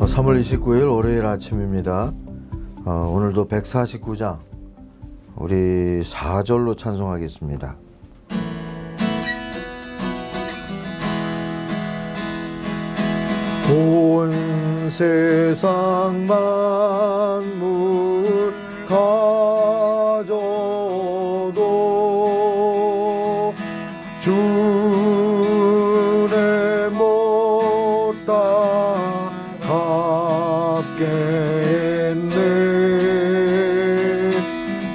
3월 29일 월요일 아침입니다. 오늘도 149장 우리 4절로 찬송하겠습니다. 온 세상 만물 가져도 주의 못 따갑겠네.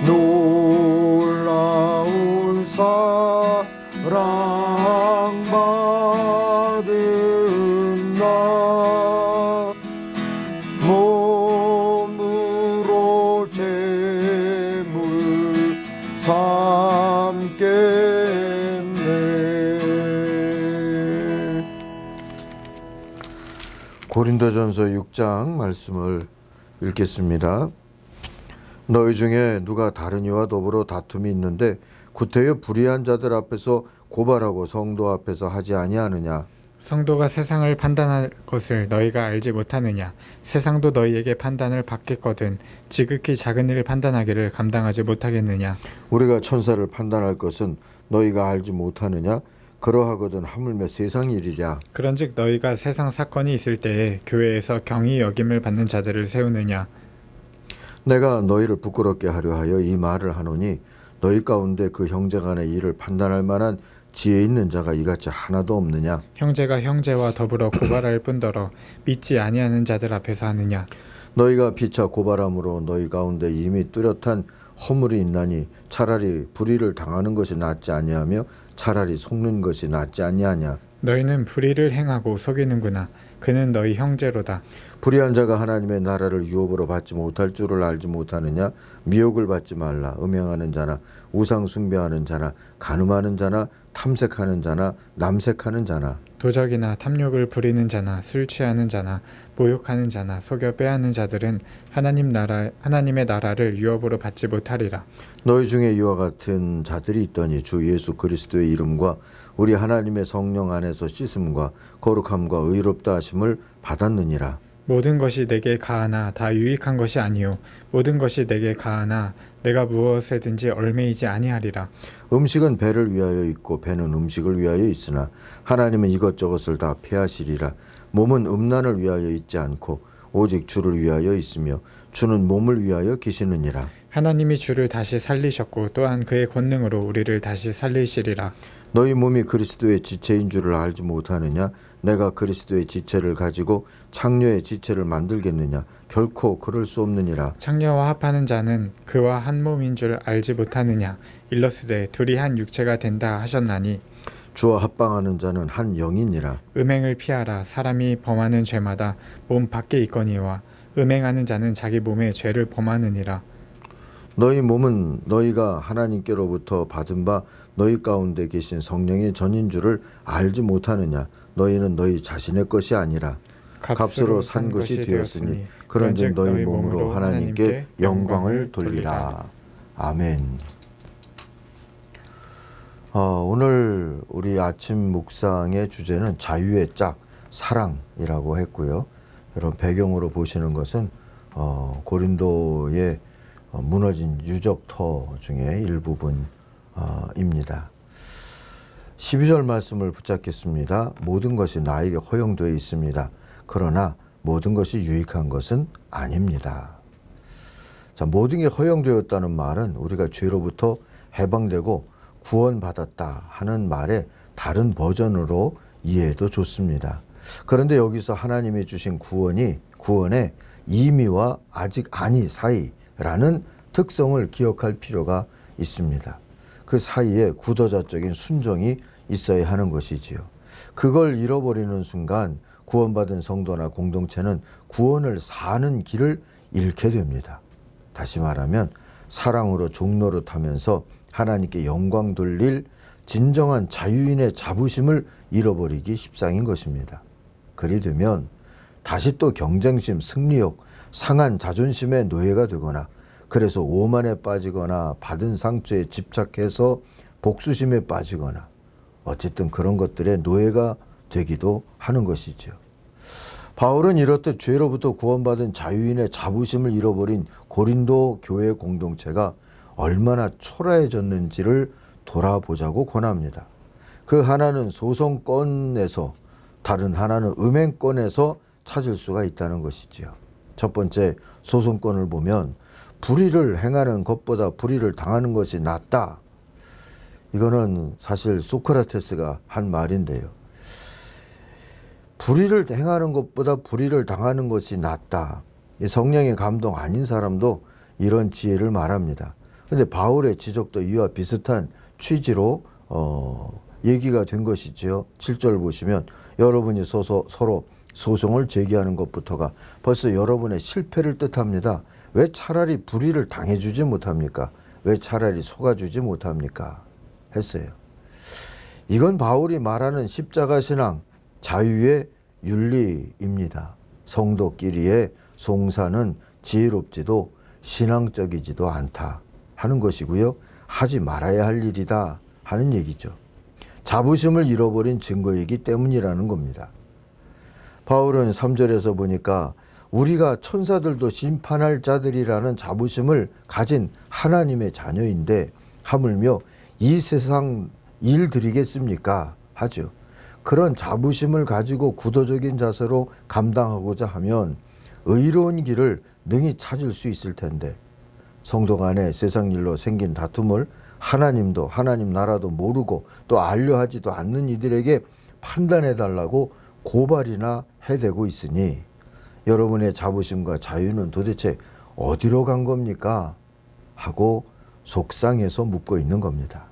놀라운 사랑받은 나 몸으로 제물 삼겠네. 고린도전서 6장 말씀을 읽겠습니다. 너희 중에 누가 다른 이와 더불어 다툼이 있는데 구태여 불의한 자들 앞에서 고발하고 성도 앞에서 하지 아니하느냐. 성도가 세상을 판단할 것을 너희가 알지 못하느냐. 세상도 너희에게 판단을 받겠거든 지극히 작은 일을 판단하기를 감당하지 못하겠느냐. 우리가 천사를 판단할 것은 너희가 알지 못하느냐. 그러하거든 하물며 세상 일이랴. 그런즉 너희가 세상 사건이 있을 때에 교회에서 경히 여김을 받는 자들을 세우느냐. 내가 너희를 부끄럽게 하려 하여 이 말을 하노니 너희 가운데 그 형제 간의 일을 판단할 만한 지혜 있는 자가 이같이 하나도 없느냐. 형제가 형제와 더불어 고발할 뿐더러 믿지 아니하는 자들 앞에서 하느냐. 너희가 피차 고발함으로 너희 가운데 이미 뚜렷한 허물이 있나니 차라리 불의를 당하는 것이 낫지 아니하며 차라리 속는 것이 낫지 아니하냐. 너희는 불의를 행하고 속이는구나. 그는 너희 형제로다. 불의한 자가 하나님의 나라를 유업으로 받지 못할 줄을 알지 못하느냐. 미혹을 받지 말라. 음행하는 자나 우상 숭배하는 자나 간음하는 자나 탐색하는 자나 남색하는 자나 도적이나 탐욕을 부리는 자나 술 취하는 자나 모욕하는 자나 속여 빼앗는 자들은 하나님의 나라를 유업으로 받지 못하리라. 너희 중에 이와 같은 자들이 있더니 주 예수 그리스도의 이름과 우리 하나님의 성령 안에서 씻음과 거룩함과 의롭다 하심을 받았느니라. 모든 것이 내게 가하나 다 유익한 것이 아니요 모든 것이 내게 가하나 내가 무엇에든지 얽매이지 아니하리라. 음식은 배를 위하여 있고 배는 음식을 위하여 있으나 하나님은 이것저것을 다 폐하시리라. 몸은 음란을 위하여 있지 않고 오직 주를 위하여 있으며 주는 몸을 위하여 계시느니라. 하나님이 주를 다시 살리셨고 또한 그의 권능으로 우리를 다시 살리시리라. 너희 몸이 그리스도의 지체인 줄을 알지 못하느냐. 내가 그리스도의 지체를 가지고 창녀의 지체를 만들겠느냐. 결코 그럴 수 없느니라. 창녀와 합하는 자는 그와 한 몸인 줄 알지 못하느냐. 일러스되 둘이 한 육체가 된다 하셨나니 주와 합방하는 자는 한 영이니라. 음행을 피하라. 사람이 범하는 죄마다 몸 밖에 있거니와 음행하는 자는 자기 몸에 죄를 범하느니라. 너희 몸은 너희가 하나님께로부터 받은 바 너희 가운데 계신 성령의 전인 줄을 알지 못하느냐. 너희는 너희 자신의 것이 아니라 값으로 산 것이 되었으니 그런즉 너희 몸으로 하나님께 영광을 돌리라. 아멘. 오늘 우리 아침 묵상의 주제는 자유의 짝, 사랑이라고 했고요. 여러분 배경으로 보시는 것은 고린도의 무너진 유적터 중에 일부분입니다. 12절 말씀을 붙잡겠습니다. 모든 것이 나에게 허용되어 있습니다. 그러나 모든 것이 유익한 것은 아닙니다. 자, 모든 게 허용되었다는 말은 우리가 죄로부터 해방되고 구원받았다 하는 말의 다른 버전으로 이해해도 좋습니다. 그런데 여기서 하나님이 주신 구원의 이미와 아직 아니 사이라는 특성을 기억할 필요가 있습니다. 그 사이에 구도자적인 순종이 있어야 하는 것이지요. 그걸 잃어버리는 순간 구원받은 성도나 공동체는 구원을 사는 길을 잃게 됩니다. 다시 말하면 사랑으로 종노릇하면서 하나님께 영광 돌릴 진정한 자유인의 자부심을 잃어버리기 십상인 것입니다. 그리 되면 다시 또 경쟁심, 승리욕, 상한 자존심의 노예가 되거나 그래서 오만에 빠지거나 받은 상처에 집착해서 복수심에 빠지거나 어쨌든 그런 것들의 노예가 되기도 하는 것이죠. 바울은 이렇듯 죄로부터 구원받은 자유인의 자부심을 잃어버린 고린도 교회 공동체가 얼마나 초라해졌는지를 돌아보자고 권합니다. 그 하나는 소송권에서, 다른 하나는 음행권에서 찾을 수가 있다는 것이지요. 첫 번째 소송권을 보면 불의를 행하는 것보다 불의를 당하는 것이 낫다. 이거는 사실 소크라테스가 한 말인데요. 불의를 행하는 것보다 불의를 당하는 것이 낫다. 이 성령의 감동 아닌 사람도 이런 지혜를 말합니다. 그런데 바울의 지적도 이와 비슷한 취지로 얘기가 된 것이지요. 7절 보시면 여러분이 서로 소송을 제기하는 것부터가 벌써 여러분의 실패를 뜻합니다. 왜 차라리 불의를 당해주지 못합니까? 왜 차라리 속아주지 못합니까? 했어요. 이건 바울이 말하는 십자가 신앙, 자유의 윤리입니다. 성도끼리의 송사는 지혜롭지도 신앙적이지도 않다 하는 것이고요. 하지 말아야 할 일이다 하는 얘기죠. 자부심을 잃어버린 증거이기 때문이라는 겁니다. 바울은 3절에서 보니까 우리가 천사들도 심판할 자들이라는 자부심을 가진 하나님의 자녀인데 하물며 이 세상 일 드리겠습니까? 하죠. 그런 자부심을 가지고 구도적인 자세로 감당하고자 하면 의로운 길을 능히 찾을 수 있을 텐데 성도 간에 세상 일로 생긴 다툼을 하나님도 하나님 나라도 모르고 또 알려하지도 않는 이들에게 판단해달라고 고발이나 해대고 있으니 여러분의 자부심과 자유는 도대체 어디로 간 겁니까? 하고 속상해서 묻고 있는 겁니다.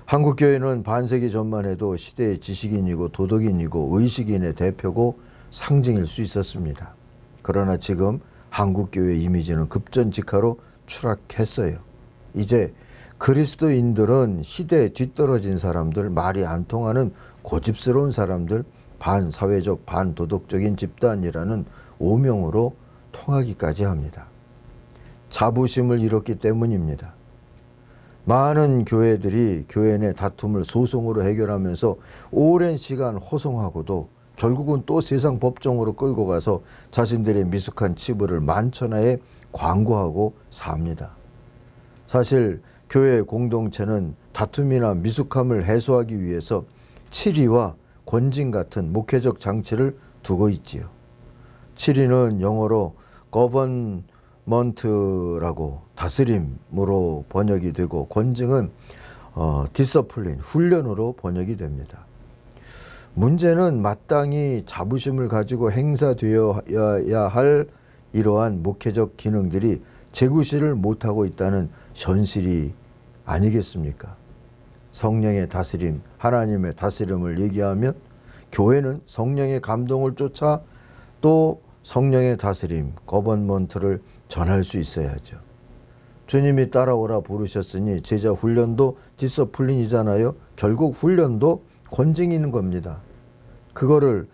한국교회는 반세기 전만 해도 시대의 지식인이고 도덕인이고 의식인의 대표고 상징일 수 있었습니다. 그러나 지금 한국교회 이미지는 급전직하로 추락했어요. 이제 그리스도인들은 시대에 뒤떨어진 사람들, 말이 안 통하는 고집스러운 사람들, 반사회적 반도덕적인 집단이라는 오명으로 통하기까지 합니다. 자부심을 잃었기 때문입니다. 많은 교회들이 교회 내 다툼을 소송으로 해결하면서 오랜 시간 호송하고도 결국은 또 세상 법정으로 끌고 가서 자신들의 미숙한 치부를 만천하에 광고하고 삽니다. 사실 교회 공동체는 다툼이나 미숙함을 해소하기 위해서 치리와 권징 같은 목회적 장치를 두고 있지요. 치리는 영어로 government라고 다스림으로 번역이 되고 권징은 discipline, 훈련으로 번역이 됩니다. 문제는 마땅히 자부심을 가지고 행사되어야 할 이러한 목회적 기능들이 제구실을 못하고 있다는 현실이 아니겠습니까? 성령의 다스림, 하나님의 다스림을 얘기하면 교회는 성령의 감동을 쫓아 또 성령의 다스림, 거버먼트를 전할 수 있어야죠. 주님이 따라오라 부르셨으니 제자 훈련도 디서플린이잖아요. 결국 훈련도 권징인 겁니다. 그거를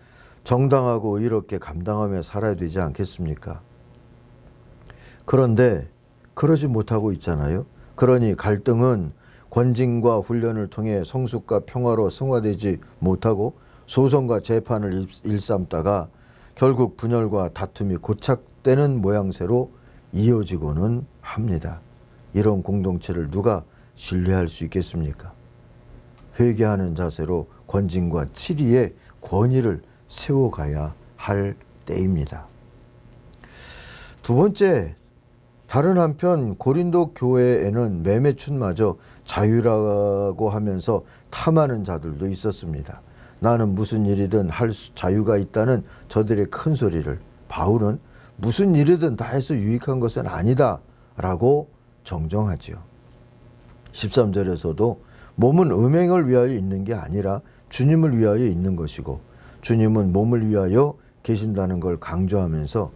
정당하고 의롭게 감당하며 살아야 되지 않겠습니까? 그런데 그러지 못하고 있잖아요. 그러니 갈등은 권징과 훈련을 통해 성숙과 평화로 승화되지 못하고 소송과 재판을 일삼다가 결국 분열과 다툼이 고착되는 모양새로 이어지고는 합니다. 이런 공동체를 누가 신뢰할 수 있겠습니까? 회개하는 자세로 권징과 치리의 권위를 세워가야 할 때입니다. 두 번째, 다른 한편 고린도 교회에는 매매춘마저 자유라고 하면서 탐하는 자들도 있었습니다. 나는 무슨 일이든 할 자유가 있다는 저들의 큰 소리를 바울은 무슨 일이든 다 해서 유익한 것은 아니다 라고 정정하지요. 13절에서도 몸은 음행을 위하여 있는 게 아니라 주님을 위하여 있는 것이고 주님은 몸을 위하여 계신다는 걸 강조하면서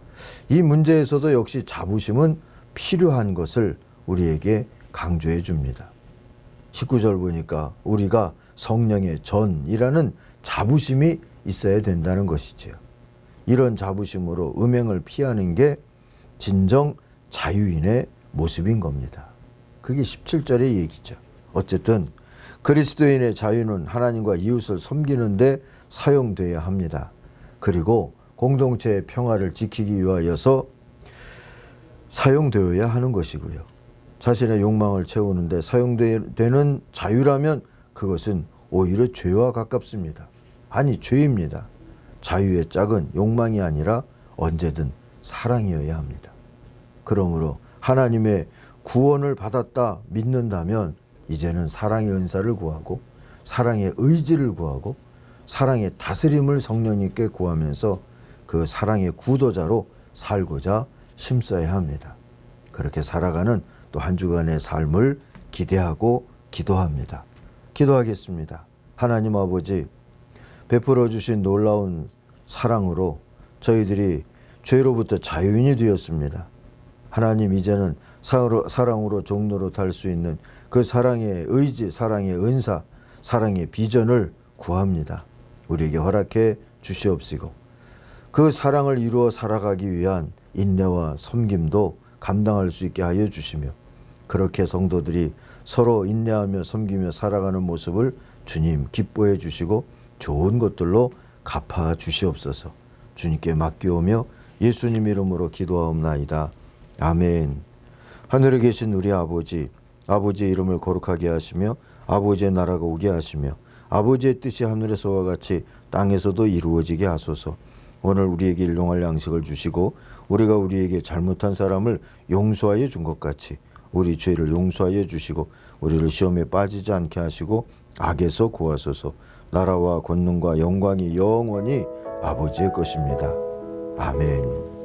이 문제에서도 역시 자부심은 필요한 것을 우리에게 강조해 줍니다. 19절 보니까 우리가 성령의 전이라는 자부심이 있어야 된다는 것이지요. 이런 자부심으로 음행을 피하는 게 진정 자유인의 모습인 겁니다. 그게 17절의 얘기죠. 어쨌든 그리스도인의 자유는 하나님과 이웃을 섬기는 데 사용돼야 합니다. 그리고 공동체의 평화를 지키기 위하여서 사용되어야 하는 것이고요. 자신의 욕망을 채우는데 사용되는 자유라면 그것은 오히려 죄와 가깝습니다. 아니, 죄입니다. 자유의 짝은 욕망이 아니라 언제든 사랑이어야 합니다. 그러므로 하나님의 구원을 받았다 믿는다면 이제는 사랑의 은사를 구하고 사랑의 의지를 구하고 사랑의 다스림을 성령님께 구하면서 그 사랑의 구도자로 살고자 힘써야 합니다. 그렇게 살아가는 또 한 주간의 삶을 기대하고 기도합니다. 기도하겠습니다. 하나님 아버지, 베풀어 주신 놀라운 사랑으로 저희들이 죄로부터 자유인이 되었습니다. 하나님, 이제는 사랑으로 종로로 달 수 있는 그 사랑의 의지, 사랑의 은사, 사랑의 비전을 구합니다. 우리에게 허락해 주시옵시고 그 사랑을 이루어 살아가기 위한 인내와 섬김도 감당할 수 있게 하여 주시며 그렇게 성도들이 서로 인내하며 섬기며 살아가는 모습을 주님 기뻐해 주시고 좋은 것들로 갚아 주시옵소서. 주님께 맡기오며 예수님 이름으로 기도하옵나이다. 아멘. 하늘에 계신 우리 아버지, 아버지의 이름을 거룩하게 하시며 아버지의 나라가 오게 하시며 아버지의 뜻이 하늘에서와 같이 땅에서도 이루어지게 하소서. 오늘 우리에게 일용할 양식을 주시고 우리가 우리에게 잘못한 사람을 용서하여 준 것 같이 우리 죄를 용서하여 주시고 우리를 시험에 빠지지 않게 하시고 악에서 구하소서. 나라와 권능과 영광이 영원히 아버지의 것입니다. 아멘.